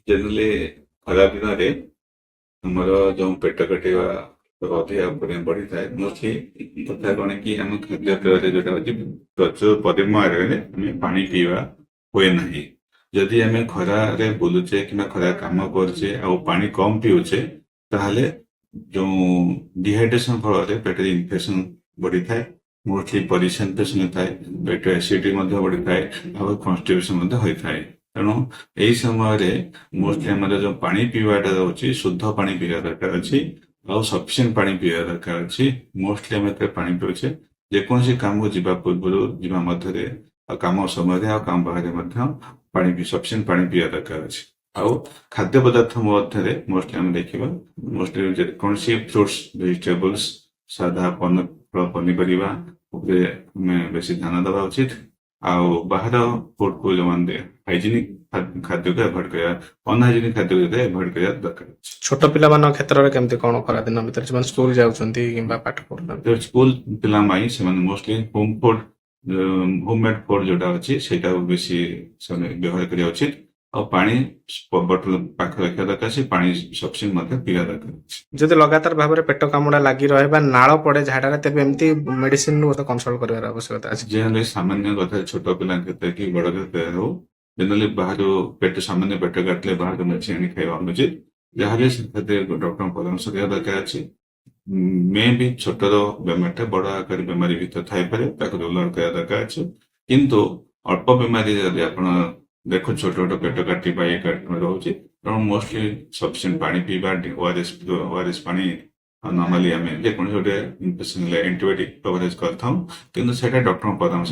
Generally खरा दिन ଆମର ଯୋଉ ପେଟ କାଟିବା ଅଧିକା ବଢି ଥାଏ ମୋଷ୍ଟଲି କଥା କଣ କି ଆମ ଖାଦ୍ୟପେୟରେ ଯୋଉଟା ହଉଛି ପ୍ରଚୁର ପରିମାଣରେ ଆମେ ପାଣି ପିଇବା ହୁଏ ନାହିଁ। ଯଦି ଆମେ ଖରାରେ ବୁଲୁଛେ କିମ୍ବା ଖରା କାମ କରୁଛେ ଆଉ ପାଣି କମ ପିଉଛେ ତାହେଲେ ଯୋଉ ଡିହାଇଡ୍ରେସନ ଫଳରେ ପେଟରେ ଇନଫେକ୍ସନ ବଢିଥାଏ। ମୋଷ୍ଟଲି ପରିସ୍ରା ଇନଫେକ୍ସନ ହୋଇଥାଏ, ପେଟ ଏସିଡିଟି ମଧ୍ୟ ବଢିଥାଏ ଆଉ କନଷ୍ଟିପେସନ ମଧ୍ୟ ହୋଇଥାଏ। ତେଣୁ ଏହି ସମୟରେ ମୋଷ୍ଟଲି ଆମର ଯୋଉ ପାଣି ପିଇବାଟା ରହୁଛି ଶୁଦ୍ଧ ପାଣି ପିଇବା ଦରକାର ଅଛି ଆଉ ସଫିସିଏଣ୍ଟ ପାଣି ପିଇବା ଦରକାର ଅଛି। ମୋଷ୍ଟଲି ଆମେ ଯେତେବେଳେ ପାଣି ପିଉଛେ ଯେକୌଣସି କାମକୁ ଯିବା ପୂର୍ବରୁ ଯିବା ମଧ୍ୟରେ ଆଉ କାମ ସମୟରେ ଆଉ କାମ ବାହାରେ ମଧ୍ୟ ପାଣି ସଫିସିଏଣ୍ଟ ପାଣି ପିଇବା ଦରକାର ଅଛି। ଆଉ ଖାଦ୍ୟ ପଦାର୍ଥ ମଧ୍ୟରେ ମୋଷ୍ଟଲି ଆମେ ଦେଖିବା ମୋଷ୍ଟଲି ଯେକୌଣସି ଫ୍ରୁଟ୍ସ ଭେଜିଟେବଲ୍ସ ସାଧା ପନିପରିବା ଉପରେ ଆମେ ବେଶୀ ଧ୍ୟାନ ଦେବା ଉଚିତ। ଆଉ ବାହାର ଫୁଡକୁ ଯୋଉମାନେ ହାଇଜେନିକ ଖାଦ୍ୟକୁ ଆଭଏଡ କରିବା, ଅନହାଇଜେନିକ ଖାଦ୍ୟକୁ ଆଭଏଡ କରିବା ଦରକାର ଅଛି। ଛୋଟ ପିଲାମାନଙ୍କ କ୍ଷେତ୍ରରେ କେମିତି କଣ ଖରାଦିନ ଭିତରେ ସେମାନେ ସ୍କୁଲ ଯାଉଛନ୍ତି କିମ୍ବା ପାଠ ପଢୁଛନ୍ତି? ସ୍କୁଲ ପିଲା ପାଇଁ ସେମାନେ ମୋଷ୍ଟଲି ହୋମ ଫୁଡ ହୋମମେଡ ଫୁଡ ଯୋଉଟା ଅଛି ସେଇଟାକୁ ବେଶୀ ସେମାନେ ବ୍ୟବହାର କରିବା ଉଚିତ। ଆଉ ପାଣି ବୋତଲ ପାଖରେ ରଖିବା ଦରକାର ଅଛି, ପାଣି ସଫିସିଏଣ୍ଟ ମଧ୍ୟ ପିଇବା ଦରକାର ଅଛି। ଯଦି ଲଗାତାର ଭାବରେ ପେଟ କାମୁଡା ଲାଗି ରହେ ବା ନାଳ ପଡେ ଝାଡାରେ, ତେବେ ଏମିତି ମେଡିସିନ କନସଲ୍ଟ କରିବାର ଆବଶ୍ୟକତା ଅଛି। ଯେହେତୁ ସାମାନ୍ୟ କଥା ଛୋଟ ପିଲାଙ୍କ କ୍ଷେତ୍ରରେ କି ବଡ କ୍ଷେତ୍ରରେ ହଉ, ଯେତେବେଳେ ବାହାରୁ ସାମାନ୍ୟ ପେଟ କାଟିଲେ ବାହାରୁ ମେଡିସିନ ଆଣି ଖାଇବା ଅନୁଚିତ। ଯାହାହେଲେ ସେଥିରେ ଡକ୍ଟରଙ୍କ ପରାମର୍ଶ କରିବା ଦରକାର ଅଛି। ମେ ବି ଛୋଟର ବେମାରଟା ବଡ ଆକାରରେ ବେମାରୀ ଭିତରେ ଥାଇପାରେ, ତାକୁ ରୁଲ୍ ଆଉଟ୍ କରିବା ଦରକାର ଅଛି। କିନ୍ତୁ ଅଳ୍ପ ବେମାରୀ ଯଦି ଆପଣ ଦେଖୁ ଛୋଟ ଛୋଟ ପେଟ କାଟିବା ରହୁଛି, ତେଣୁ ମୋଷ୍ଟଲି ସଫିସିଏଣ୍ଟ ପାଣି ପିଇବା, ଓଆରଏସ୍ ପାଣି ନର୍ମାଲି ଆମେ ଯେକୌଣସି ଗୋଟେ ଇନଫେକ୍ସନ ହେଲେ ଆଣ୍ଟିବାୟୋଟିକ କଭରେଜ କରିଥାଉ, କିନ୍ତୁ ସେଇଟା ଡକ୍ଟରଙ୍କ ପରାମର୍ଶ